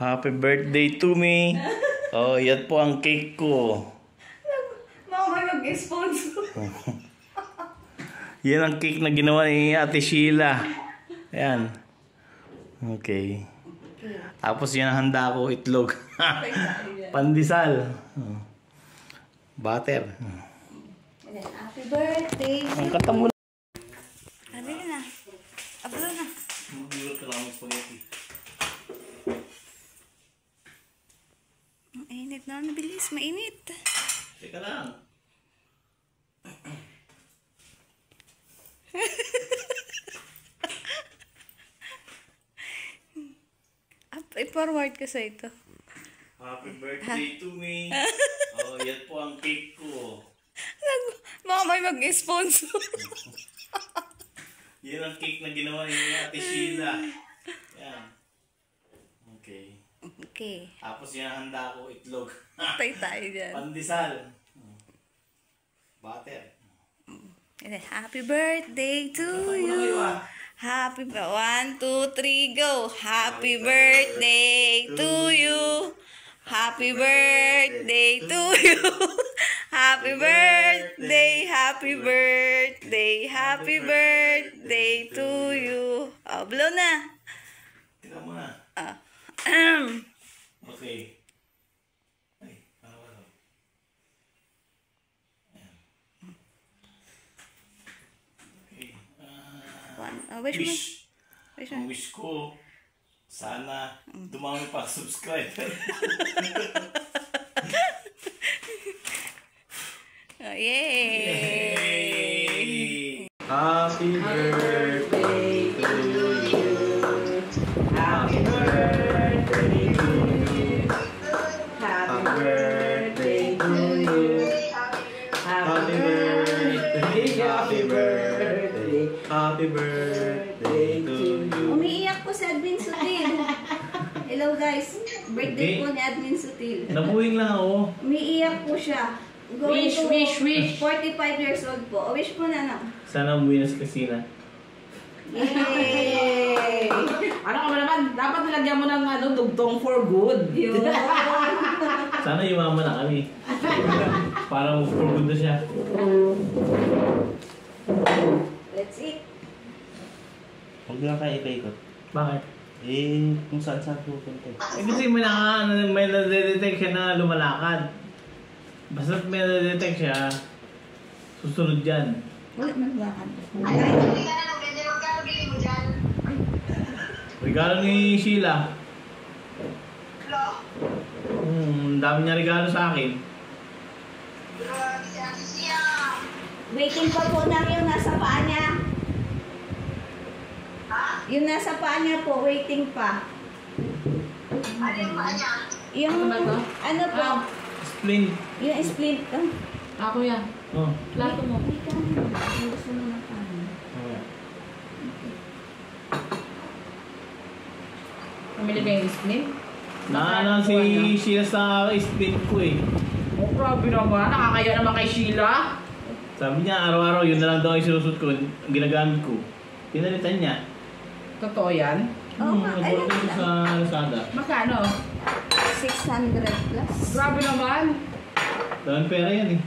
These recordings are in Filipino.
Happy birthday to me. Oh, yan po ang cake ko. Baka may mag-sponsor. Yan ang cake na ginawa ni Ate Sheila. Ayan. Okay. Tapos yan ang handa ko, itlog. Pandesal. Butter. Happy birthday. Ang kata mo na. Ano na? Ablo na. Magulot ka lang ng spaghetti. Mainit na. Bilis. Mainit. Teka lang. I-forward ko sa ito. Happy birthday to me. Oh, yan po ang cake ko. Baka may mag-sponsor. Yan ang cake na ginawa ni Ate Sheila. Yan. Okay. Okay. Tapos yan ang handa ko, itlog. Tay tayo dyan. Pandesal. Butter. Happy birthday to you. Happy 1, 2, 3, go. Happy birthday to you. Happy birthday to you. Happy birthday, happy birthday, happy birthday to you. Oh, blow na. Tingnan mo na. Okay. Ay, ano. Okay. Wish. Ang wish ko, sana dumami pa subscriber. Yay! Happy birthday to you. Happy birthday to you. Happy birthday to you. Happy birthday. Happy birthday. Happy birthday to you. Umiiyak po si Admin Sutil. Hello guys. Birthday po ni Admin Sutil. Nabuhing lang ako. Umiiyak po siya. Wish. 45 years old po. Wish po na. Sana umuwi na sa kusina. Yay! Ano ka ba naman? Dapat nilagyan mo ng dugtong for good. Yun. Sana yumaman na kami. Para for good na siya. Let's eat. Huwag lang kayo ikot. Bakit? Eh, kung saan-saan pupunta. Eh kasi may nadedetect siya na lumalakad. Basta may nadedetect siya, susunod dyan. Wala man lakad. Regalo ni Sheila. Hello? Dami niya regalo sa akin. Waiting pa po na yung nasa paa niya. Ha? Yung nasa paa niya po, waiting pa. Ano yung paa niya? Yung, Ano ba to? ano po? Splint. Yung splint. Ako yan. Oh. Plato mo. May kanin. Ang gusto mo ng kanin. Pamili kayo yung split? Naano si Sheila sa splint ko eh. Oh, grabe naman. Nakakaya naman kay Sheila. Sabi niya araw-araw yun na lang daw yung sinusot ko, ginagamit ko. Pinalitan niya. Totoo yan? Oo nga. Ay, Nagbuhat ko sa Lazada. Magkano? 600 plus. Grabe naman. Dahil pera yan eh.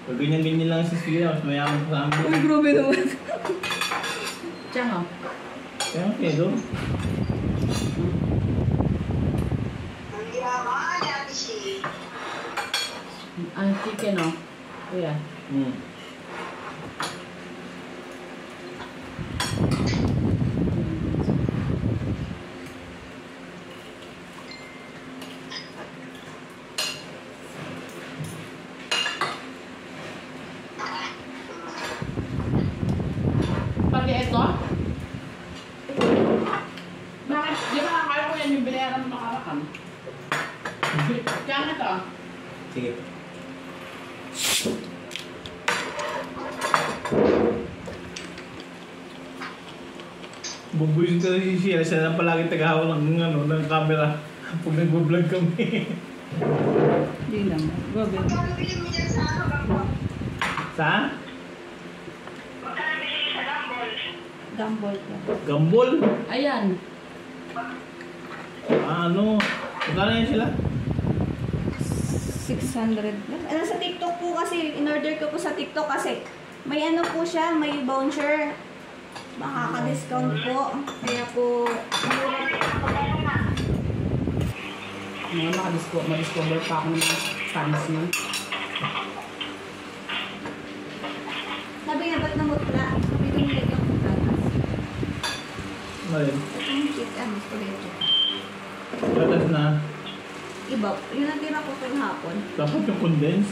Pag ganyan-ganyan lang si Sheila, mas mayaman pa sa amin. Ay, grabe naman. Tiyan o. Kaya ang pedo. Ang yaman niya, Tishi. Ang chicken o. Kuya. Pati ito? Bakit? Di ba akala ko yan yung binayaran mo nakaraan? Tiyan na to. Sige. Bubuisit ka na si Sheila, siya lang palagi tagahawak ng camera pag nag-vlog kami. Hindi naman. Grabe. Magkano bili mo dyan sa bangko? Saan? Magkano bili mo sa Gambol? Gumball ka. Gambol? Ayan. Ano? Magkano yan sila? 600. Ano sa TikTok po kasi, in-order ko po sa TikTok kasi may ano po siya, may voucher. Makaka-discount po. Kaya po, Ngayon ma-discover pa ako ng mga fans niyo. sabi nga ba't namutla? Sabi ko nilagyan ko gatas. Ngayon. Itong chicken, spaghetti. Gatas na. Iba, yun ang tira ko kung hapon. Dapat yung condense.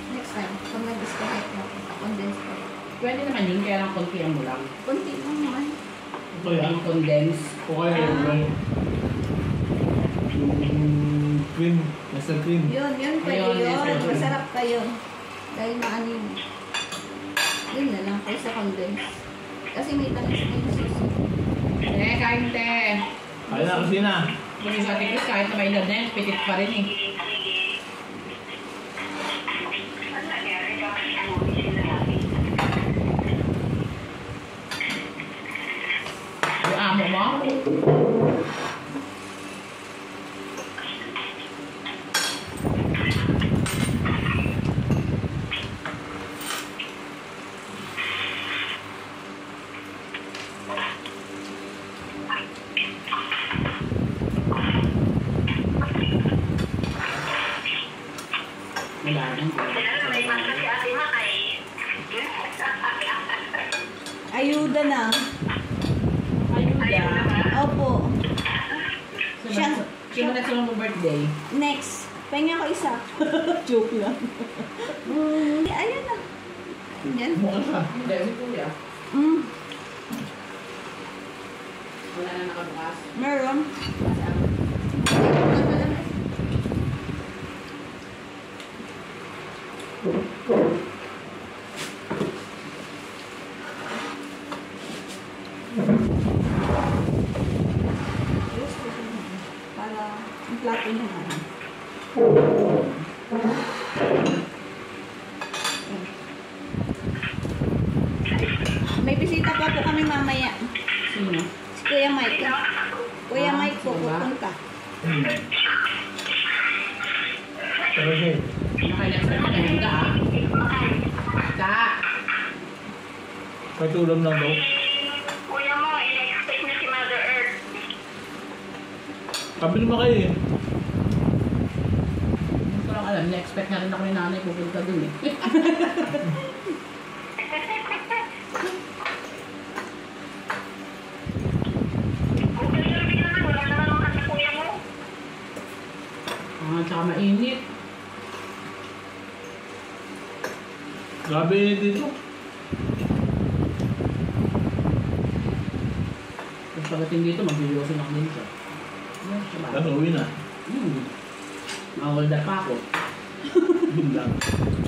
Next time, pag nag-disconnect mo, condense ko. Pwede naman yun, kaya lang konti mo lang. Kunti lang naman. Ito yan. Yung condense. O kaya yung cream. Nasa cream. Yun, pwede Ayun, yun. yes, ayun. Masarap kayo. Dahil maano yun. Yun na lang, kaysa condense. Kasi may tamis na yung sauce. Kain te. Kaya na kasi na. Kung sa ating kahit na may edad na yan, pitit pa rin eh. Yung amo mo? Wala nang Ayuda na. ayuda. Opo. Siya- Sino na sa mong birthday? Next. Pahinga ko isa. Joke lang. Ayun na. Yan. Mukha siya. Hindi, si Kuya. Mm, Wala na nakabukas. meron. Para ang plato niya na. May bisita pa po kami mamaya. Sino? Si Kuya Mike. Kuya Mike po pupunta. Pero siya. Naka-next na handa ah. Basta. May tulong lang daw. Kuya mo, in-expect na si Mother Earth. Kabili mo kayo eh. Hindi ko lang alam. Na-expect na rin ako ni nanay pupunta dun eh. Okay, sabi naman, wala naman kasi kuya mo. Tsaka mainit. Grabe dito. Tapos pagdating dito, mag-yosin ako din siya. Yan, siya ba? Ano, uwi na. Mawalda pa ako. Yun lang.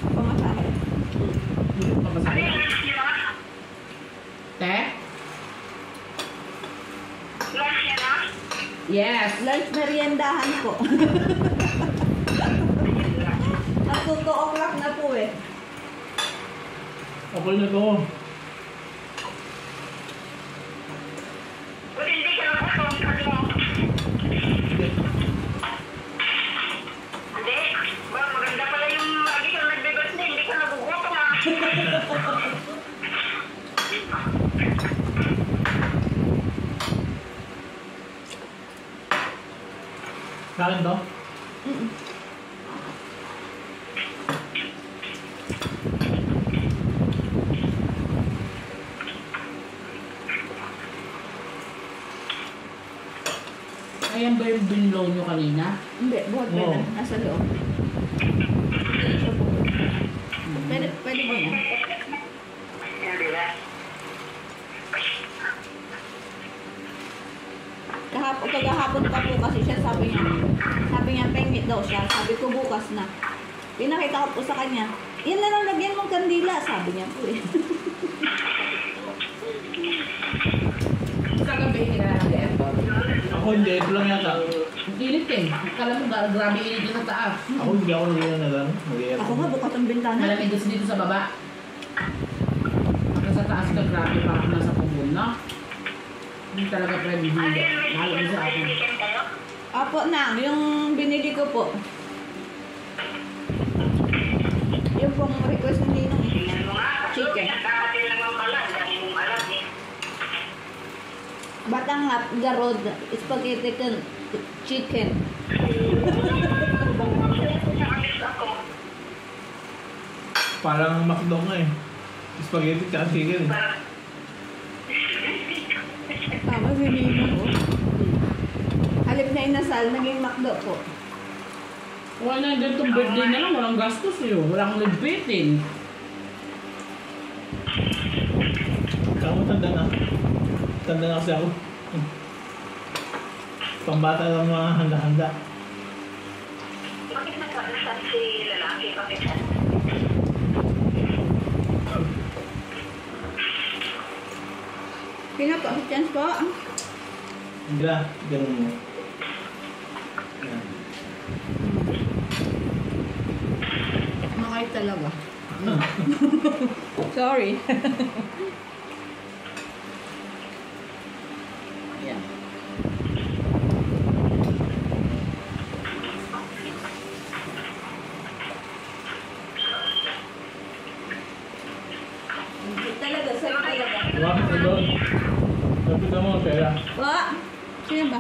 Pamasahe. Papasaya. Te? Lunch niya na? Yes! Lunch meriendahan ko. Nag-2 o'clock na po eh. Okay na to. Buti hindi ka nagutom kasi mo. Hindi. Ba, maganda pala yung lagi ka nagbe-birthday, hindi ka nagugutom ah. Kain to? Ayan ba yung binlow nyo kanina? Hindi, buhat Oo. pwede. Nasa loob. Hindi siya buhat. Pwede ba yan? Hindi ba? Kagahapon pa po kasi siya, sabi niya pengit daw siya. Sabi ko bukas na. Pinakita ko po sa kanya, yan na lang lagyan mong kandila, sabi niya po eh. Sa gabi, hindi na lang Ako hindi, ito lang yata. Ang init eh. Kala mo, grabe init dito sa taas. Ako hindi ako naging na lang. Ako nga, bukat ang bintana. Malamig kasi dito sa baba. Pagka sa taas ka, grabe parang nasa pumbon na. Hindi talaga pwede Ano hindi. yun, may Mahal chicken, sa may akin. chicken kayo? Apo na, yung binili ko po. Yung pong request ng ninong eh. Tingnan mo nga. Chicken. Dati naman pala, dahil mong alam eh. Batanghap, garod, spaghetti chicken. Nakamis ako. Parang McDo nga eh. Spaghetti tsaka chicken. Parang, Tama si ninong ko. Halip na inasal, naging McDo po. Wala na dito birthday na lang, walang gastos yun. Walang ligpitin. Ako tanda na. Tanda na kasi ako. Pambata lang mga handa-handa. bakit nagkakasan si lalaki? Bakit siya? Pinapa-chance po. Hindi na. Ganun mo. Yan. Makay talaga. Sorry. Yeah. Hindi talaga, sa'yo talaga. Bakit ka doon? Lapit mo, pera. Wa? Sino ba?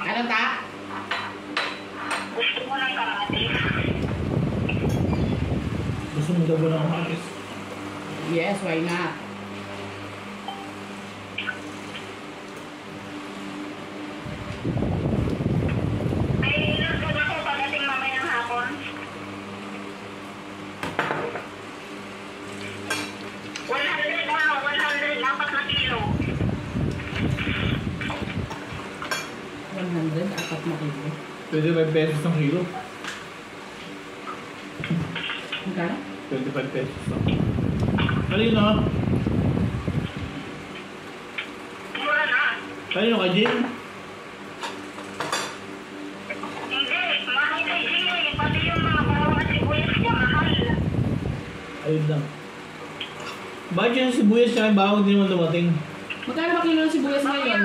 Ano ta? Gusto mo ng kamatis? Gusto mo daw ba ng kamatis? Yes, why not? Ay, ilan ko ako pagdating mamayang hapon? 100 apat na kilo. 100, apat na kilo. Pwede 5 pesos ang kilo. Magkano? 25 pesos ang kilo. Kanino? Mura na. Kanino ka, Jim? Hindi, mahal kay Jimmy. Pati yung mga bawang at sibuyas niya, mahal. Ayun lang. Bakit yung sibuyas siya yung bawang hindi naman dumating? Magkano ba kilo ng sibuyas ngayon?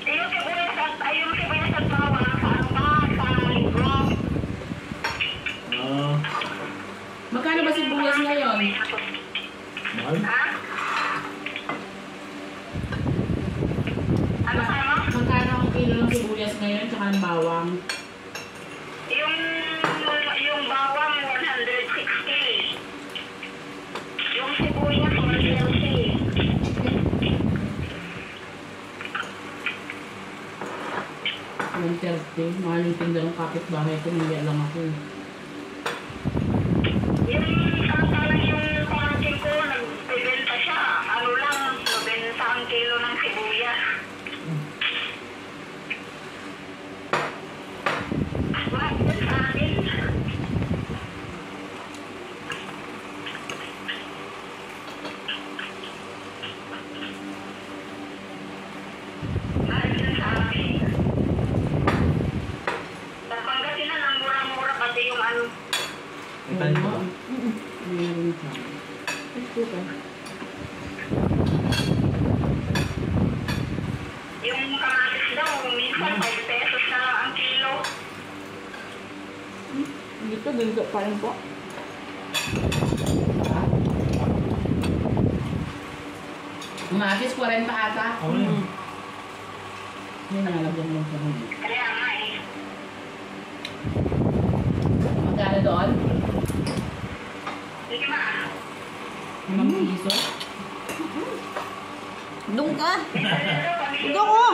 Yung sibuyas at bawang, sa libro. Ah, Magkano ba sibuyas ngayon? mahal. Ha? Ano ka mo? Magkano ang kilo ng sibuyas ngayon tsaka ng bawang? Yung bawang 160. Yung sibuyas 130. 130. Mahal yung tinda ng kapitbahay ko, hindi alam ako. Yung samantalang yung pamangkin ko, nagbibenta siya. Ano lang, 90 ang kilo ng sibuyas. Mahal yun sa akin. Mahal yun sa akin. Sa Pangasinan, ang mura-mura pati yung ano. May kanin ka ba? Meron pa. Ito ka. Yung kamatis daw, minsan 5 pesos na lang ang kilo. Dito, ganito pa rin po. Umatis, 40 ata. Ako na yun. Yun ang alam mo sa huli. Kaya nga eh. Magkano doon? Sige ma. 5 piso? Doon ka. Ito Doon ko.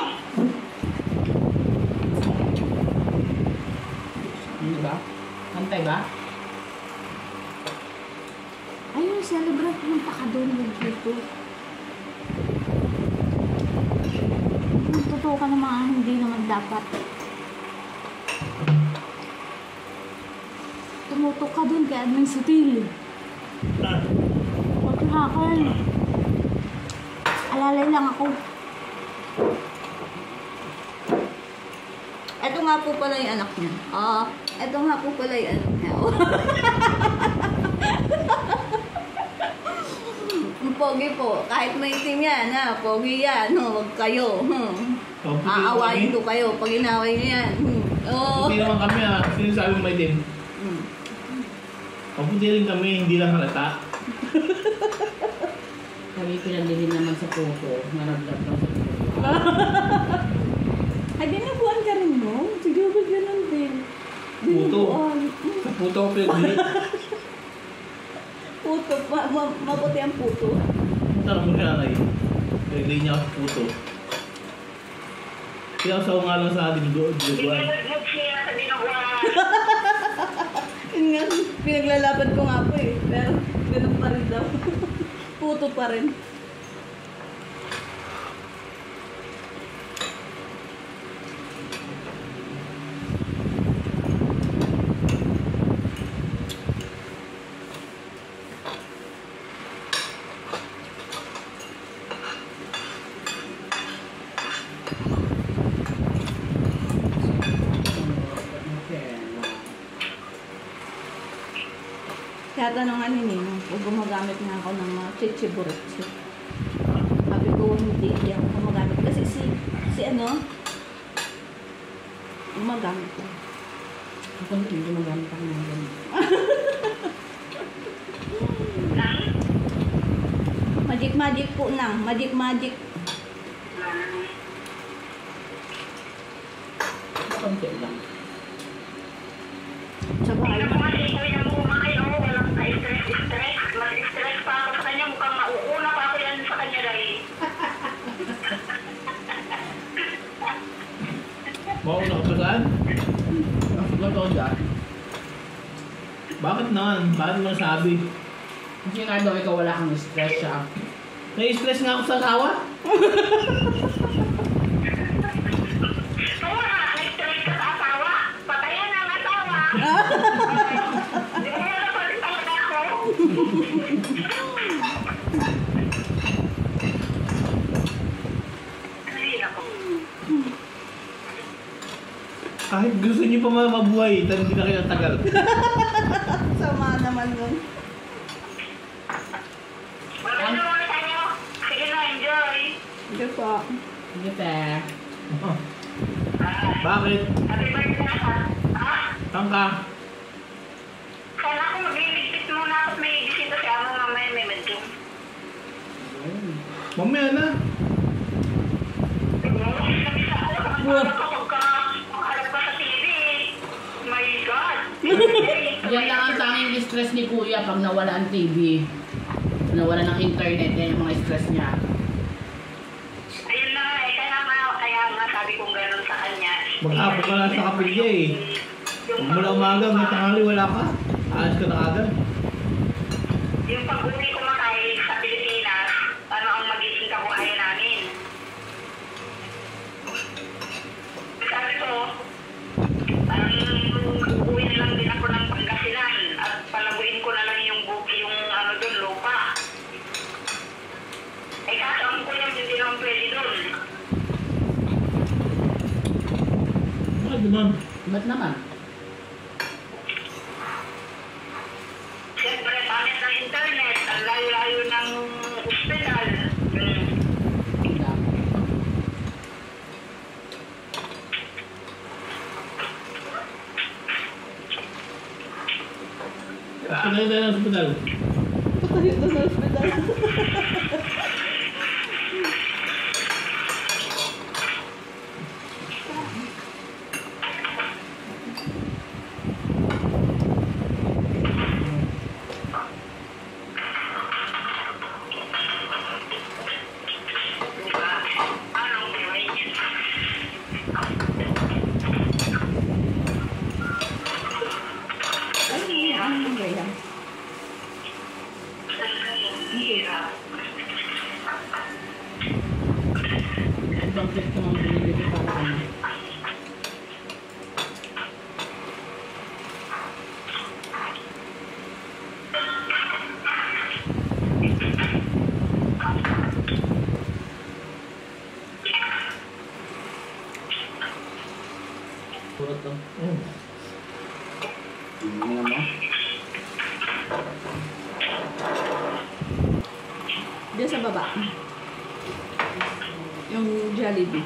Ano ba? Pantay ba? Ayun, celebrate yung pakadon ng dito. Totoo ka naman, hindi naman dapat. Tumutok ka dun kay Admin Sutil. Pagkakan. Alalay lang ako. Ito nga po pala yung anak niya. Ito nga po pala yung anak niya. pogi po. Kahit may itim yan, ha? Pogi yan. Huwag kayo. Aawayin ko kayo pag inaway niyo yan. Hindi naman kami ha. Sinasabi mo may din. Kaputi rin kami, hindi lang halata. Kami pinalilin naman sa puso. Naragdag lang sa puso. Ay, dinabuan ka rin mo? Siguro ba ganun din? Puto. Dinabuan. Sa puto ko pinagli. Puto. Mabuti ang puto. Tara mo siya kayo. Pinagli niya ako sa puto. Kaya sa nga lang sa atin doon. Pinagmag siya sa dinuguan. Yun nga, pinaglalaban ko nga po eh. Pero ganun pa rin daw. Puto pa rin. Kaya tanongan ni Nino, kung gumagamit nga ako ng mga chichiburitsi. Sabi ko, hindi ako gumagamit. Kasi si ano, gumagamit ko. Ako hindi gumagamit ako ng ganun. Magic po nang. Magic. Konti lang. Tsaka Tingnan mo nga si Kuya mo kayo, walang na-stress. Mag-stress pa ako sa kanya, mukhang mauuna pa ako yan sa kanya dahil. Mauna ka pa saan? Totoo dyan. Bakit naman? Bakit mo nasabi? Kasi nga daw ikaw wala kang stress siya. Nai-stress nga ako sa asawa? Oo nga, nag-stress ka sa asawa. Patayan ang asawa. Di mo na pala talaga ako. Ay, ako. Kahit gusto niyo pa mabuhay, hindi na kayo tagal. sama naman nun. Ano naman tayo? Sige na, enjoy. Sige po. Sige, te. Bakit? Happy birthday na ha. Ha? Saan ka? Sana ako magliligpit muna at may bisita si Amo mamaya may medyo. Mamaya na. Pagkakalap ka sa TV. My God. Yan lang ang tanging stress ni Kuya pag nawala ang TV. Nawala ng internet, yan yung mga stress niya. Ayun na nga eh. Kaya nga sabi kong gano'n sa kanya. Mag-apo ka lang sa kapilya eh. Huwag mo na umaga, may tanghali, wala ka. Ayos ka na agad. Yung pag-uwi ko makay sa Pilipinas, ano ang magiging kabuhayan namin. Sabi ko, uuwi na lang din ako ng Pangasinan at palaguin ko na lang yung ano doon, lupa. Eh kaso ang kuya, hindi naman pwede doon. Bakit naman? Ba't naman? Siyempre, pangit ng internet, ang layo-layo ng ospital. Pagkain tayo ng hospital. Patayo doon sa hospital. Anong buhay niya? Ay, ano ba yan? Hirap. Ibang trip ko mga binibigay para ano. Puro to. Ano mo? sa baba. Yung Jollibee.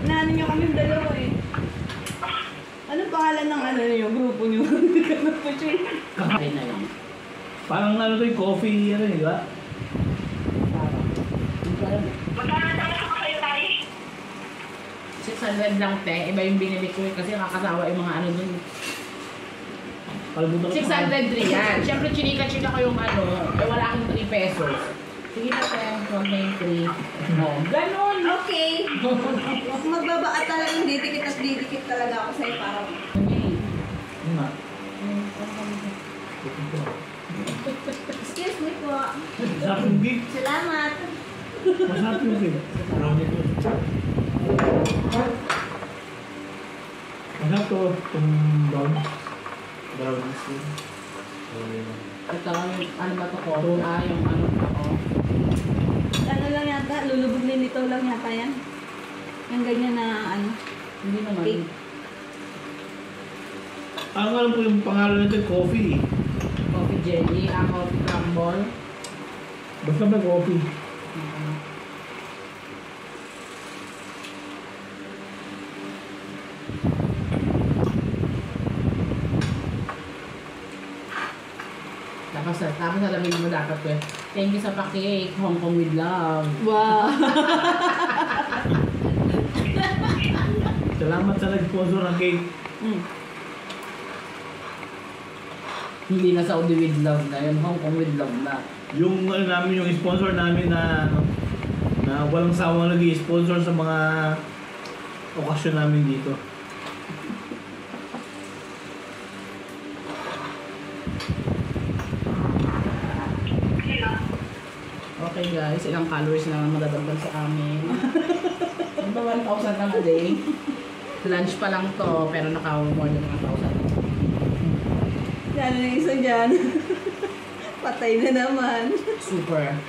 Inaano nyo kami dalawa eh. Anong pangalan ng ano nyo, grupo nyo? Kakain na lang. Parang ano to yung coffee, ano di ba? Magkano tayo sa kayo tayo? 600 lang, te. Iba yung binili ko eh, kasi nakakasawa yung mga ano dun. Kalimutan ko. 603 yan. Siyempre, chinika-chika ko yung ano, eh wala akong 3 pesos. Sige na, te. Huwag na yung 3. No. Ganon! Okay. Magbaba at talagang didikit at didikit talaga ako sa'yo para... Ano nga? Excuse me po. Masarap yung gig. Salamat. Masarap yung gig. Brownie to. Masarap to. Itong brown. Brownies yun. Ito, yung ano ba to ko? Yung ano ako. Ano lang yata, lulubog nito lang yata yan. Yung ganyan na ano. Hindi naman. Cake. Ang alam po yung pangalan nito, coffee. Coffee jelly, coffee crumble. Basta ba coffee? Tapos alamin mo dapat ko eh. Thank you sa pa-cake, Hong Kong with love. Wow. Salamat sa nag-sponsor ng cake. Hindi na Saudi with love na yun, Hong Kong with love na. Yung ano namin, yung sponsor namin na ano, na walang sawang nag-i-sponsor sa mga okasyon namin dito. Okay guys, ilang calories na lang madadagdag sa amin. Diba 1,000 lang a day? Lunch pa lang to, pero naka-more than 1,000. Yan na isa dyan. Patay na naman. Super.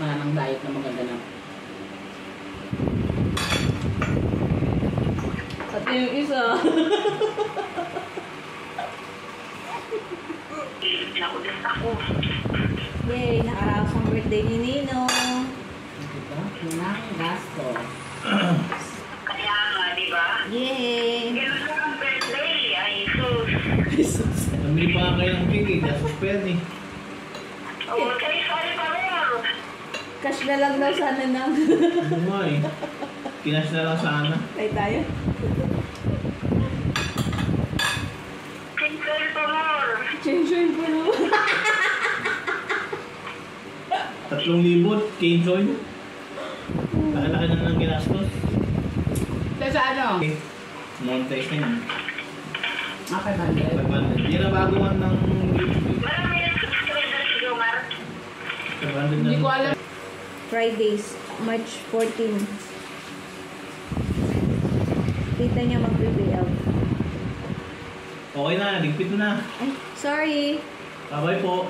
Wala nang diet na maganda na. Pati yung isa. Nakulit ako. Yay, nakaraos ang birthday ni Nino. Diba? Yun ang gasto. Kaya nga, di ba? Yay. Ganun lang ang birthday. Ay, sus. Namili pa nga kayo ng cake eh, kaso spend eh. Oh, sorry pa rin. Cash na lang daw sana na. Ano nga eh. Kinash na lang sana. Kaya tayo. Sorry pa more. Change yun po naman. 3,000 K-Joy. Laki-laki na ng ginastos. Sa ano? Okay. Monetize na yun. 500. 500. Yan ang baguhan ng YouTube. Marami ng subscribers si Jomar. 500 na. Hindi ko alam. Fridays, March 14. Kita niya mag-payout. Okay na, ligpit mo na. Ay, sorry. Bye-bye po.